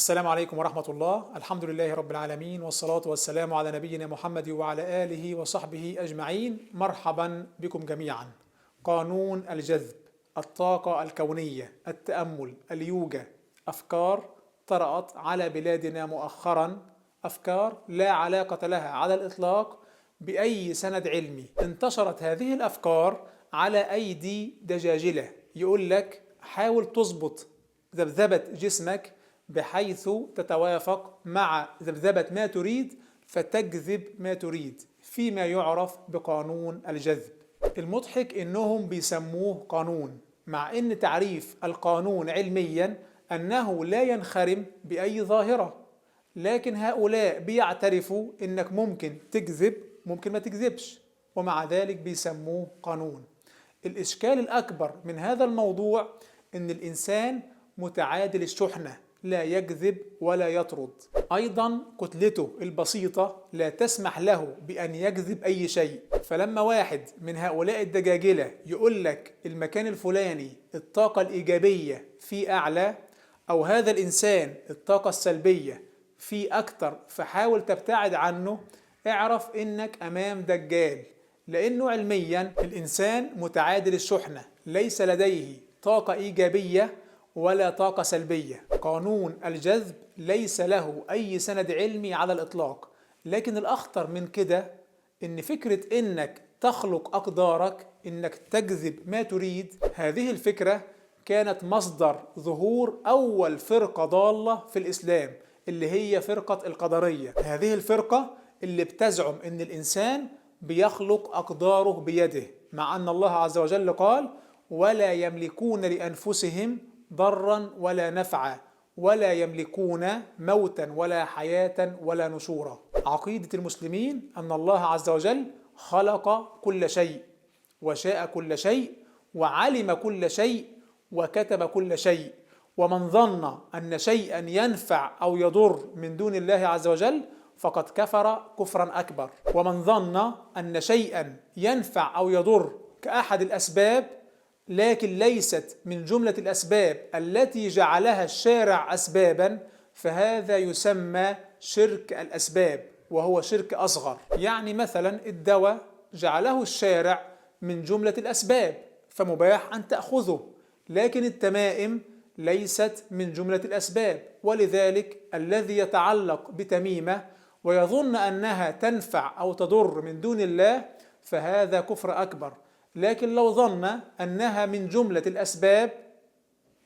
السلام عليكم ورحمة الله. الحمد لله رب العالمين، والصلاة والسلام على نبينا محمد وعلى آله وصحبه أجمعين. مرحبا بكم جميعا. قانون الجذب، الطاقة الكونية، التأمل، اليوجا، أفكار طرأت على بلادنا مؤخرا، أفكار لا علاقة لها على الإطلاق بأي سند علمي. انتشرت هذه الأفكار على أيدي دجاجلة. يقول لك حاول تظبط ذبذبة جسمك بحيث تتوافق مع ذبذبة ما تريد فتجذب ما تريد، فيما يعرف بقانون الجذب. المضحك إنهم بيسموه قانون، مع إن تعريف القانون علميا أنه لا ينخرم بأي ظاهرة، لكن هؤلاء بيعترفوا إنك ممكن تجذب ممكن ما تجذبش، ومع ذلك بيسموه قانون. الإشكال الأكبر من هذا الموضوع إن الإنسان متعادل الشحنة، لا يجذب ولا يطرد. أيضا كتلته البسيطة لا تسمح له بأن يجذب أي شيء. فلما واحد من هؤلاء الدجاجلة يقول لك المكان الفلاني الطاقة الإيجابية فيه أعلى، أو هذا الإنسان الطاقة السلبية فيه أكتر فحاول تبتعد عنه، اعرف إنك أمام دجال، لأنه علميا الإنسان متعادل الشحنة، ليس لديه طاقة إيجابية ولا طاقة سلبية. قانون الجذب ليس له أي سند علمي على الإطلاق. لكن الأخطر من كده إن فكرة إنك تخلق أقدارك، إنك تجذب ما تريد، هذه الفكرة كانت مصدر ظهور أول فرقة ضالة في الإسلام، اللي هي فرقة القدرية. هذه الفرقة اللي بتزعم إن الإنسان بيخلق أقداره بيده، مع أن الله عز وجل قال: ولا يملكون لأنفسهم ضرا ولا نفعا ولا يملكون موتا ولا حياة ولا نشورا. عقيدة المسلمين أن الله عز وجل خلق كل شيء وشاء كل شيء وعلم كل شيء وكتب كل شيء، ومن ظن أن شيئا ينفع أو يضر من دون الله عز وجل فقد كفر كفرا أكبر. ومن ظن أن شيئا ينفع أو يضر كأحد الأسباب لكن ليست من جملة الأسباب التي جعلها الشارع أسبابا، فهذا يسمى شرك الأسباب، وهو شرك أصغر. يعني مثلا الدواء جعله الشارع من جملة الأسباب فمباح أن تأخذه، لكن التمائم ليست من جملة الأسباب، ولذلك الذي يتعلق بتميمة ويظن أنها تنفع أو تضر من دون الله فهذا كفر أكبر. لكن لو ظن أنها من جملة الأسباب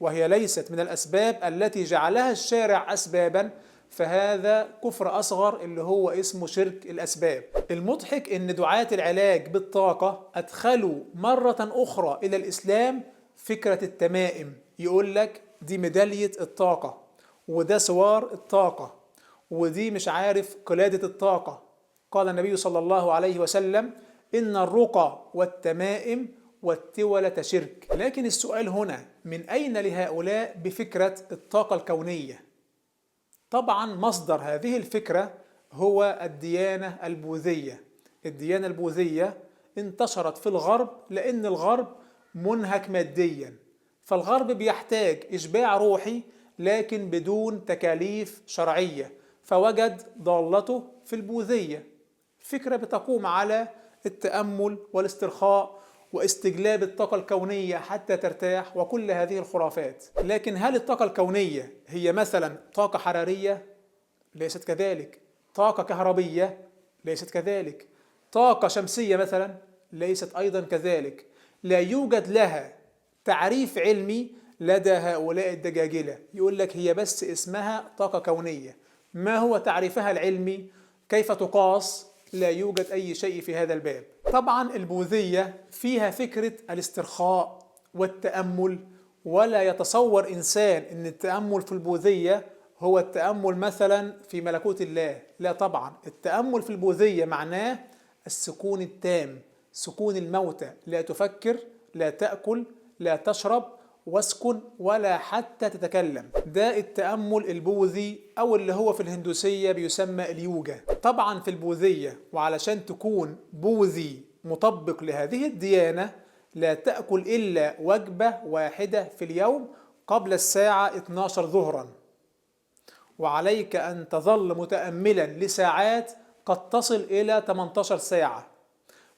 وهي ليست من الأسباب التي جعلها الشارع أسبابا فهذا كفر أصغر، اللي هو اسمه شرك الأسباب. المضحك إن دعاة العلاج بالطاقة أدخلوا مرة أخرى إلى الإسلام فكرة التمائم. يقول لك دي ميدالية الطاقة، وده سوار الطاقة، ودي مش عارف قلادة الطاقة. قال النبي صلى الله عليه وسلم: إن الرقى والتمائم والتولة شرك. لكن السؤال هنا: من أين لهؤلاء بفكرة الطاقة الكونية؟ طبعا مصدر هذه الفكرة هو الديانة البوذية. الديانة البوذية انتشرت في الغرب لأن الغرب منهك ماديا، فالغرب بيحتاج إشباع روحي لكن بدون تكاليف شرعية، فوجد ضالته في البوذية. فكرة بتقوم على التأمل والاسترخاء واستجلاب الطاقة الكونية حتى ترتاح وكل هذه الخرافات. لكن هل الطاقة الكونية هي مثلا طاقة حرارية؟ ليست كذلك. طاقة كهربية؟ ليست كذلك. طاقة شمسية مثلا؟ ليست أيضا كذلك. لا يوجد لها تعريف علمي لدى هؤلاء الدجاجلة. يقول لك هي بس اسمها طاقة كونية. ما هو تعريفها العلمي؟ كيف تقاس؟ لا يوجد أي شيء في هذا الباب. طبعا البوذية فيها فكرة الاسترخاء والتأمل، ولا يتصور إنسان أن التأمل في البوذية هو التأمل مثلا في ملكوت الله. لا طبعا، التأمل في البوذية معناه السكون التام، سكون الموتى، لا تفكر، لا تأكل، لا تشرب، واسكن ولا حتى تتكلم. ده التأمل البوذي، أو اللي هو في الهندوسية بيسمى اليوجا. طبعا في البوذية، وعلشان تكون بوذي مطبق لهذه الديانة، لا تأكل إلا وجبة واحدة في اليوم قبل الساعة 12 ظهرا، وعليك أن تظل متأملا لساعات قد تصل إلى 18 ساعة.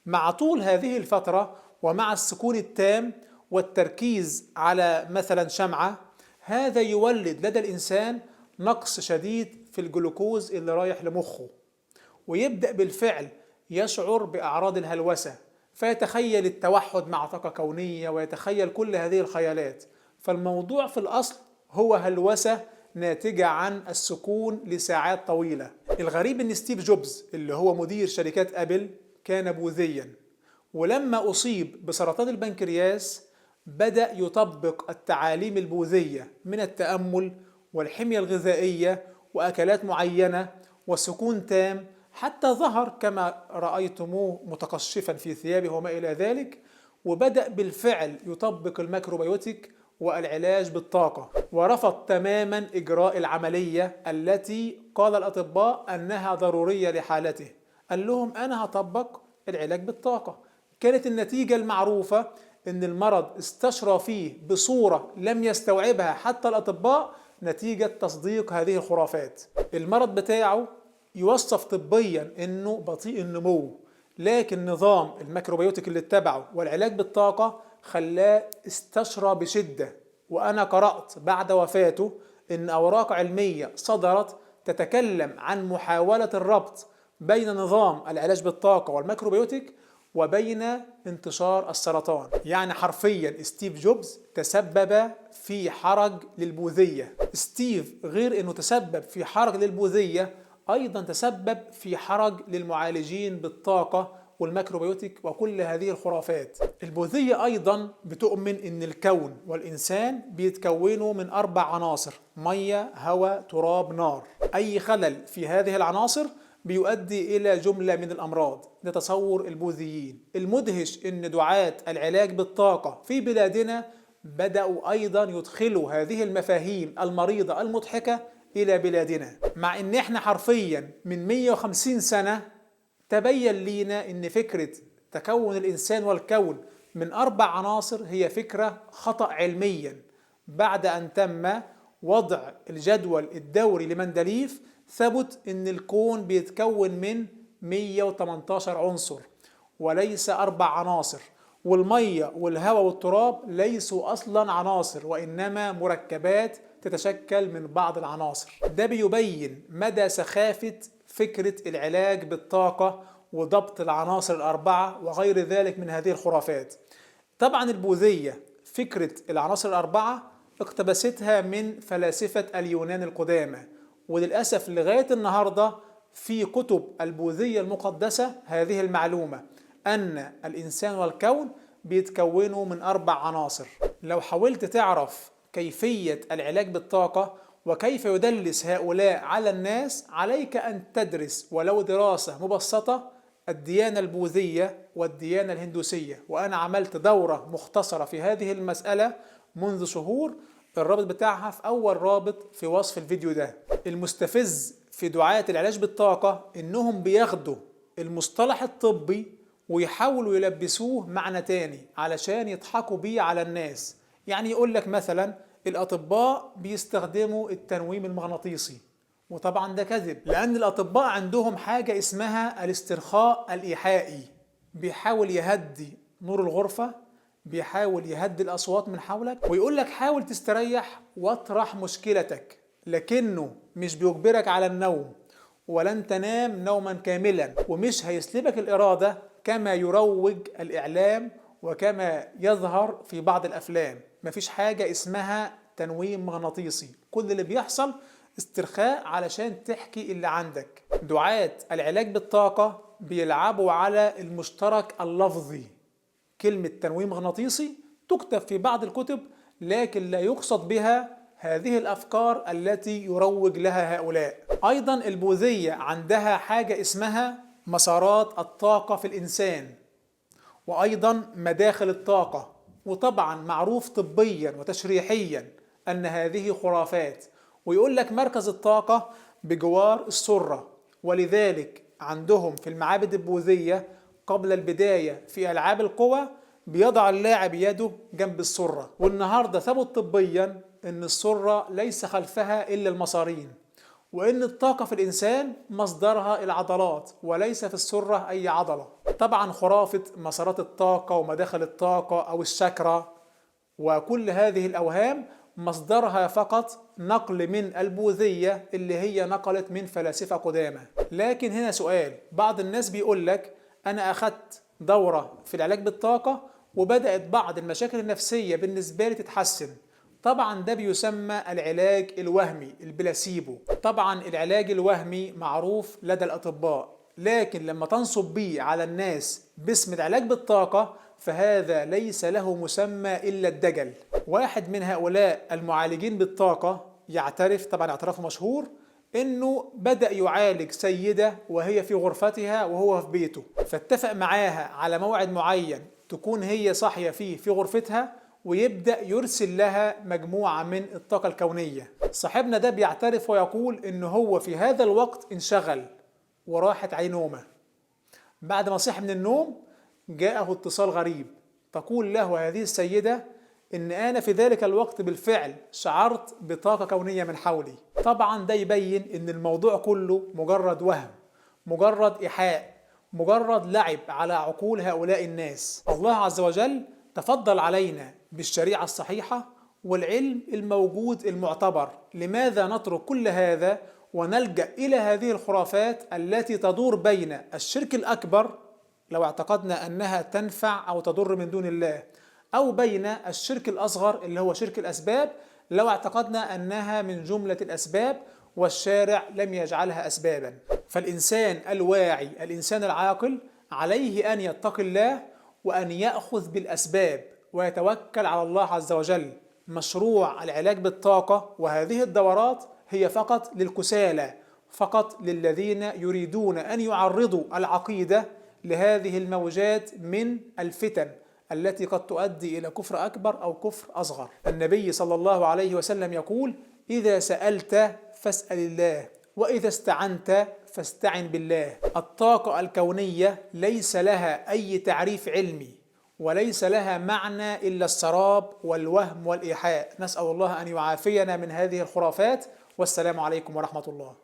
مع طول هذه الفترة ومع السكون التام والتركيز على مثلا شمعة، هذا يولد لدى الإنسان نقص شديد في الجلوكوز اللي رايح لمخه، ويبدأ بالفعل يشعر بأعراض الهلوسة، فيتخيل التوحد مع طاقة كونية ويتخيل كل هذه الخيالات. فالموضوع في الأصل هو هلوسة ناتجة عن السكون لساعات طويلة. الغريب ان ستيف جوبز اللي هو مدير شركات أبل كان بوذيا، ولما أصيب بسرطان البنكرياس بدأ يطبق التعاليم البوذية من التأمل والحمية الغذائية وأكلات معينة وسكون تام، حتى ظهر كما رأيتموه متقشفا في ثيابه وما إلى ذلك. وبدأ بالفعل يطبق الميكروبيوتيك والعلاج بالطاقة، ورفض تماما إجراء العملية التي قال الأطباء أنها ضرورية لحالته. قال لهم أنا هطبق العلاج بالطاقة. كانت النتيجة المعروفة أن المرض استشرى فيه بصورة لم يستوعبها حتى الأطباء نتيجة تصديق هذه الخرافات. المرض بتاعه يوصف طبيا أنه بطيء النمو، لكن نظام الميكروبيوتيك اللي اتبعه والعلاج بالطاقة خلاه استشرى بشدة. وأنا قرأت بعد وفاته أن أوراق علمية صدرت تتكلم عن محاولة الربط بين نظام العلاج بالطاقة والميكروبيوتيك وبين انتشار السرطان. يعني حرفيا ستيف جوبز تسبب في حرج للبوذية. ستيف غير أنه تسبب في حرج للبوذية، أيضا تسبب في حرج للمعالجين بالطاقة والميكروبيوتيك وكل هذه الخرافات. البوذية أيضا بتؤمن أن الكون والإنسان بيتكونوا من 4 عناصر: مية، هواء، تراب، نار. أي خلل في هذه العناصر بيؤدي إلى جملة من الأمراض. ده تصور البوذيين. المدهش أن دعاة العلاج بالطاقة في بلادنا بدأوا أيضا يدخلوا هذه المفاهيم المريضة المضحكة إلى بلادنا، مع أن احنا حرفيا من 150 سنة تبين لينا أن فكرة تكون الإنسان والكون من 4 عناصر هي فكرة خطأ علميا. بعد أن تم وضع الجدول الدوري لمندليف ثبت أن الكون بيتكون من 118 عنصر وليس 4 عناصر، والمية والهواء والتراب ليسوا أصلا عناصر وإنما مركبات تتشكل من بعض العناصر. ده بيبين مدى سخافة فكرة العلاج بالطاقة وضبط العناصر ال4 وغير ذلك من هذه الخرافات. طبعا البوذية فكرة العناصر ال4 اقتبستها من فلاسفة اليونان القدامى، وللأسف لغاية النهاردة في كتب البوذية المقدسة هذه المعلومة أن الإنسان والكون بيتكونوا من 4 عناصر. لو حاولت تعرف كيفية العلاج بالطاقة وكيف يدلس هؤلاء على الناس، عليك أن تدرس ولو دراسة مبسطة الديانة البوذية والديانة الهندوسية. وأنا عملت دورة مختصرة في هذه المسألة منذ شهور، الرابط بتاعها في أول رابط في وصف الفيديو ده. المستفز في دعاية العلاج بالطاقة إنهم بياخدوا المصطلح الطبي ويحاولوا يلبسوه معنى تاني علشان يضحكوا بيه على الناس. يعني يقول لك مثلا الأطباء بيستخدموا التنويم المغناطيسي، وطبعا ده كذب، لأن الأطباء عندهم حاجة اسمها الاسترخاء الإيحائي. بيحاول يهدي نور الغرفة، بيحاول يهدي الأصوات من حولك، ويقول لك حاول تستريح واطرح مشكلتك، لكنه مش بيجبرك على النوم، ولن تنام نوما كاملا، ومش هيسلبك الإرادة كما يروج الإعلام وكما يظهر في بعض الأفلام. مفيش حاجة اسمها تنويم مغناطيسي، كل اللي بيحصل استرخاء علشان تحكي اللي عندك. دعاة العلاج بالطاقة بيلعبوا على المشترك اللفظي. كلمة تنويم مغناطيسي تكتب في بعض الكتب، لكن لا يقصد بها هذه الأفكار التي يروج لها هؤلاء. أيضا البوذية عندها حاجة اسمها مسارات الطاقة في الإنسان، وأيضا مداخل الطاقة. وطبعا معروف طبيا وتشريحيا أن هذه خرافات. ويقول لك مركز الطاقة بجوار السرة، ولذلك عندهم في المعابد البوذية قبل البداية في ألعاب القوى بيضع اللاعب يده جنب السرة. والنهاردة ثبت طبيا أن السرة ليس خلفها إلا المصارين، وإن الطاقة في الإنسان مصدرها العضلات وليس في السرة أي عضلة. طبعا خرافة مسارات الطاقة ومداخل الطاقة أو الشاكرا وكل هذه الأوهام مصدرها فقط نقل من البوذية اللي هي نقلت من فلاسفة قدامى. لكن هنا سؤال، بعض الناس بيقول لك أنا أخدت دورة في العلاج بالطاقة وبدأت بعض المشاكل النفسية بالنسبة لي تتحسن. طبعا ده بيسمى العلاج الوهمي، البلاسيبو. طبعا العلاج الوهمي معروف لدى الأطباء، لكن لما تنصب بيه على الناس باسم العلاج بالطاقة فهذا ليس له مسمى إلا الدجل. واحد من هؤلاء المعالجين بالطاقة يعترف، طبعا اعترافه مشهور، انه بدأ يعالج سيدة وهي في غرفتها وهو في بيته، فاتفق معاها على موعد معين تكون هي صاحية فيه في غرفتها، ويبدأ يرسل لها مجموعة من الطاقة الكونية. صاحبنا ده بيعترف ويقول ان هو في هذا الوقت انشغل وراحت عليه نومه. بعد ما صح من النوم جاءه اتصال غريب، تقول له هذه السيدة إن أنا في ذلك الوقت بالفعل شعرت بطاقة كونية من حولي. طبعا ده يبين إن الموضوع كله مجرد وهم، مجرد إيحاء، مجرد لعب على عقول هؤلاء الناس. الله عز وجل تفضل علينا بالشريعة الصحيحة والعلم الموجود المعتبر. لماذا نترك كل هذا ونلجأ إلى هذه الخرافات التي تدور بين الشرك الأكبر لو اعتقدنا أنها تنفع أو تضر من دون الله، أو بين الشرك الأصغر اللي هو شرك الأسباب لو اعتقدنا أنها من جملة الأسباب والشارع لم يجعلها أسبابا. فالإنسان الواعي، الإنسان العاقل، عليه أن يتقي الله وأن يأخذ بالأسباب ويتوكل على الله عز وجل. مشروع العلاج بالطاقة وهذه الدورات هي فقط للكسالى، فقط للذين يريدون أن يعرضوا العقيدة لهذه الموجات من الفتن التي قد تؤدي إلى كفر أكبر أو كفر أصغر. النبي صلى الله عليه وسلم يقول: إذا سألت فاسأل الله، وإذا استعنت فاستعن بالله. الطاقة الكونية ليس لها أي تعريف علمي وليس لها معنى إلا السراب والوهم والإيحاء. نسأل الله أن يعافينا من هذه الخرافات، والسلام عليكم ورحمة الله.